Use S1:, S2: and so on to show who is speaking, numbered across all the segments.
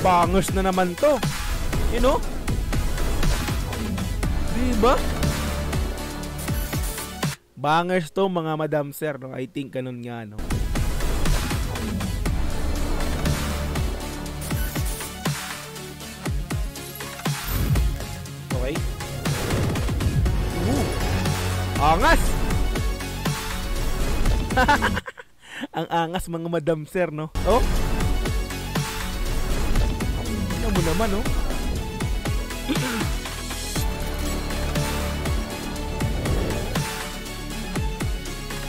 S1: bangers na naman to. You know? Diba? Bangers to mga madam sir, no? I think ganun nga, no? Okay. Angas! Ang angas mga madam sir, no? Oh? Ano mo naman, no?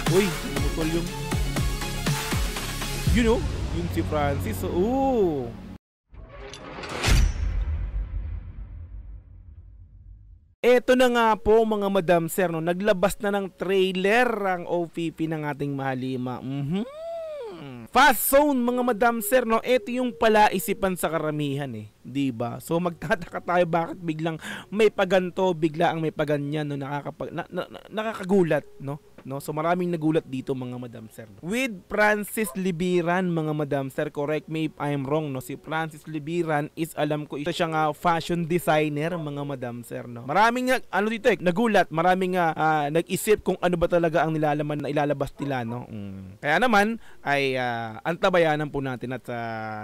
S1: Uy, lumutol yung... You know, yung si Francis. Oh! Eto na nga po mga madam sir, no? Naglabas na ng trailer ang OPP ng ating Mahalima. Fast Zone mga madam sir, no? Ito yung palaisipan sa karamihan eh, 'di ba? So magtataka tayo bakit biglang may paganto, bigla ang may paganyan, no? Nakakagulat, no? So maraming nagulat dito mga madam sir. With Francis Libiran mga madam sir, correct me if I'm wrong, no? Si Francis Libiran is, alam ko, ito siya nga fashion designer mga madam sir, no? Maraming ano dito nagulat, maraming nag-isip kung ano ba talaga ang nilalaman na ilalabas nila, no? Kaya naman ay antabayanan po natin at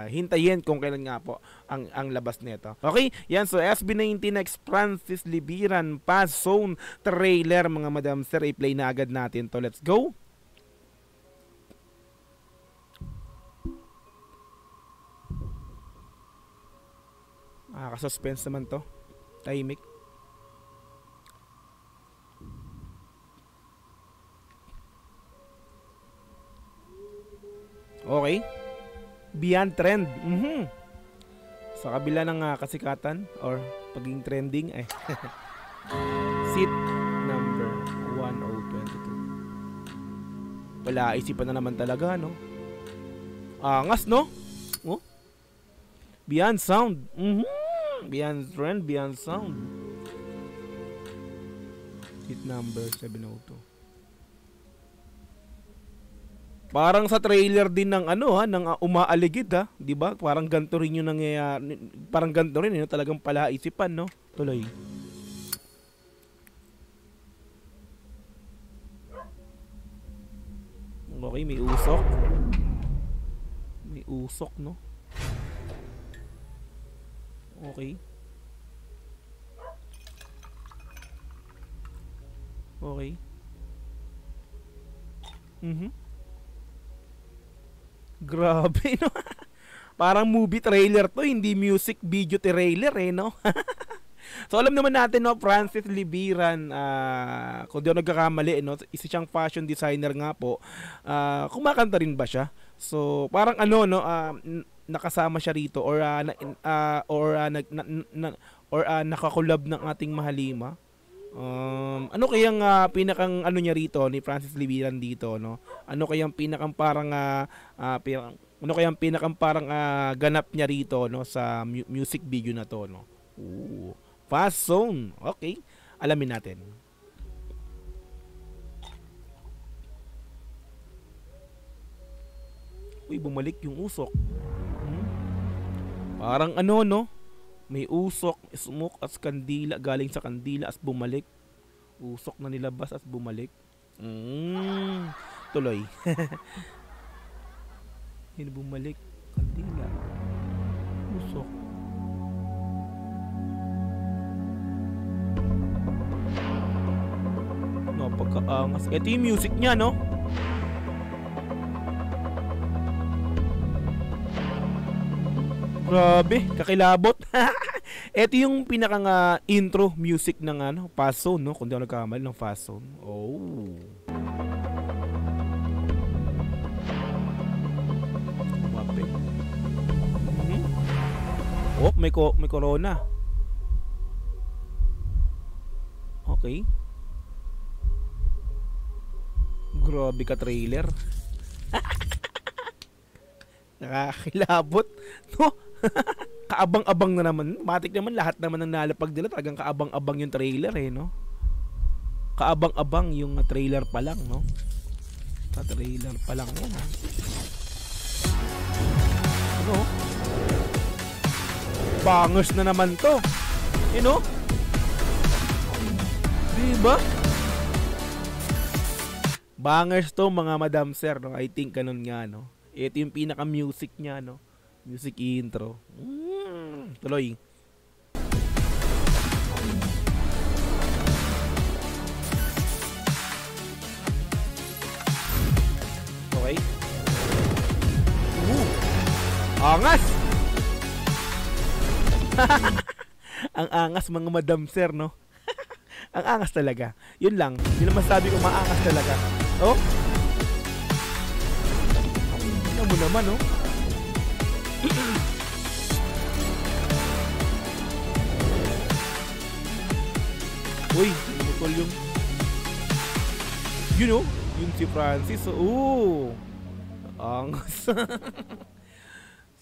S1: hintayin kung kailan nga po ang labas nito. Okay? Yan, so SB19 X Francis Libiran Fast Zone trailer mga madam sir, i-play na agad natin to. Let's go. Ka-suspense naman to. Tahimik. Okay. Beyond trend. Sa kabila ng kasikatan or pagiging trending ay seat number 1022. Wala, isipan na naman talaga, no? Angas, no? Oh? Beyond sound. Beyond trend, beyond sound. Seat number 702. Parang sa trailer din ng ng umaaligid, 'di ba? Parang ganito rin 'yung nangyayari, parang ganito rin 'yung talagang palaisipan, no? Tuloy. Okay, may usok. May usok, no? Okay. Okay. Grabe, no? Parang movie trailer to, hindi music video trailer no? So alam naman natin, no, Francis Libiran, kung di ako nagkakamali, no, isa siyang fashion designer nga po. Kumakanta rin ba siya? So parang no, nakasama siya rito or nakakolab ng ating Mahalima. Ano kayang pinakang niya rito ni Francis Libiran dito, no? Ano kayang pinakang parang ganap niya rito, no, sa music video na to, no? Fast Zone. Okay. Alamin natin. Uy, bumalik yung usok. Parang no? May usok, smoke as kandila, galing sa kandila as bumalik. Usok na nilabas as bumalik. Tuloy. Hindi bumalik. Kandila. Usok. No, pagkaangas. Ito yung music niya, no? Grabe, kakilabot. Ito yung pinakang intro music ng Fast Zone, no? Kung di ako nagkakamali ng Fast Zone. Oh. Wape. Oh, may corona. Okay. Grabe ka trailer. Nakakilabot, no? Kaabang-abang na naman. Matik naman lahat naman ng nalapag nila. Talagang kaabang-abang yung trailer, no? Kaabang-abang yung trailer pa lang, no? Sa trailer pa lang yan, Ano? Bangers na naman to. You know? Diba? Bangers to mga madam sir, no? I think ganun nga, no? Ito yung pinaka-music niya, no? Music intro. Tuloy. Okay. Angas! Ang angas mga madam sir, no? Ang angas talaga. Yun lang. Yun ang masabi ko, maangas talaga. Oh? Tingnan mo naman, oh. Uy, lumutol yung... You know, yung si Francis. Oh, angas.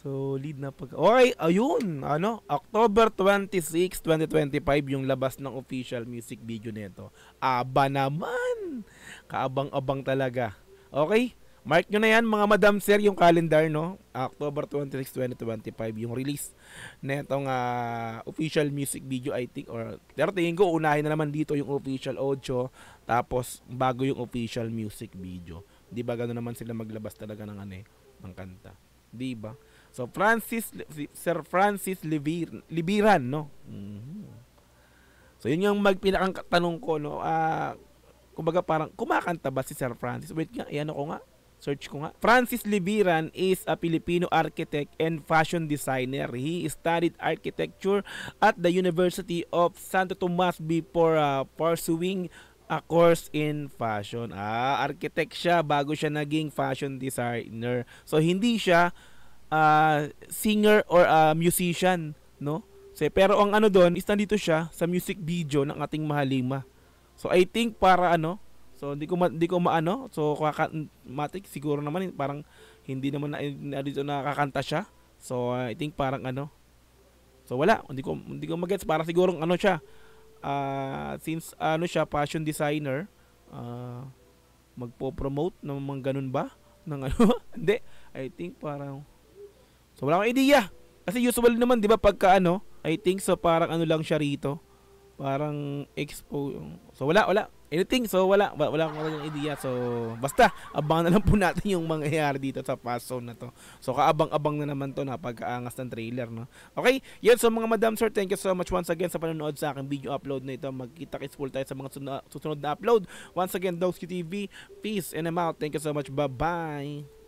S1: So, lead na pag... Okay, ayun. Ano? October 26, 2025 yung labas ng official music video nito. Aba naman. Kaabang-abang talaga. Okay? Mark nyo na yan mga madam sir yung calendar, no? October 26, 2025 yung release netong official music video, I think. Pero tingin ko unahin na naman dito yung official audio, tapos bago yung official music video. Di ba gano'n naman sila maglabas talaga ng ng kanta. Di ba? So Sir Francis Libiran, no? So yun yung pinakang tanong ko, no? Kumbaga parang kumakanta ba si Sir Francis? Wait nga, ano ko nga? Search ko nga. Francis Libiran is a Filipino architect and fashion designer. He studied architecture at the University of Santo Tomas before pursuing a course in fashion. Architect siya bago siya naging fashion designer. So hindi siya singer or musician, no? So, pero ang doon is nandito siya sa music video ng ating Mahalima. So I think para so hindi ko maano, so matik siguro naman parang hindi naman na dito nakakanta siya. So I think parang so wala, hindi ko magets, para siguro siya since siya fashion designer, magpo-promote ng mga ganun ba ng hindi, I think parang, so wala akong idea kasi usually naman 'di ba pagka I think so parang lang siya rito, parang expo. So wala anything, so wala akong idea. So basta abangan na lang po natin yung mangyayari dito sa Fast Zone na to. So kaabang-abang na naman to, napagkaangas ng trailer, no? Okay, yun. So mga madam sir, thank you so much once again sa panonood sa aking video upload na ito. Magkita-kits full tayo sa mga susunod na upload. Once again, Dawski TV, peace and I'm out. Thank you so much, bye bye.